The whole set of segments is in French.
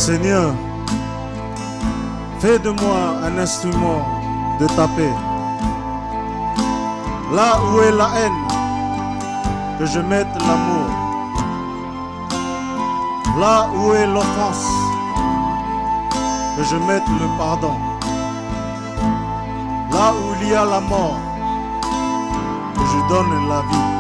Seigneur, fais de moi un instrument de ta paix. Là où est la haine, que je mette l'amour. Là où est l'offense, que je mette le pardon. Là où il y a la mort, que je donne la vie.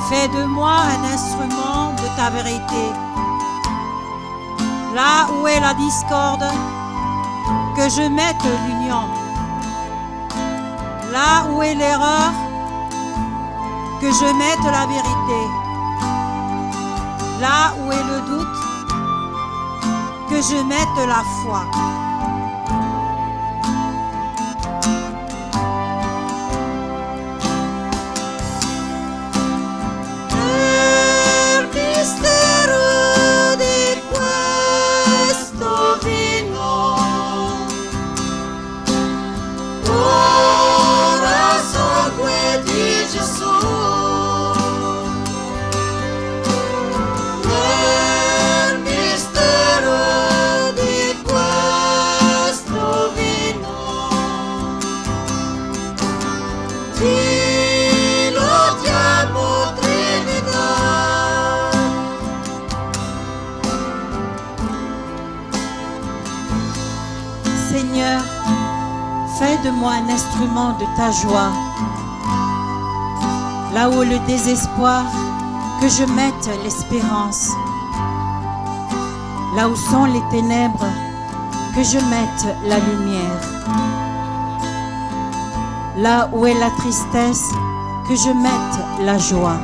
Fais de moi un instrument de ta vérité. Là où est la discorde, que je mette l'union. Là où est l'erreur, que je mette la vérité. Là où est le doute, que je mette la foi. Seigneur, fais de moi un instrument de ta joie. Là où le désespoir, que je mette l'espérance. Là où sont les ténèbres, que je mette la lumière. Là où est la tristesse, que je mette la joie.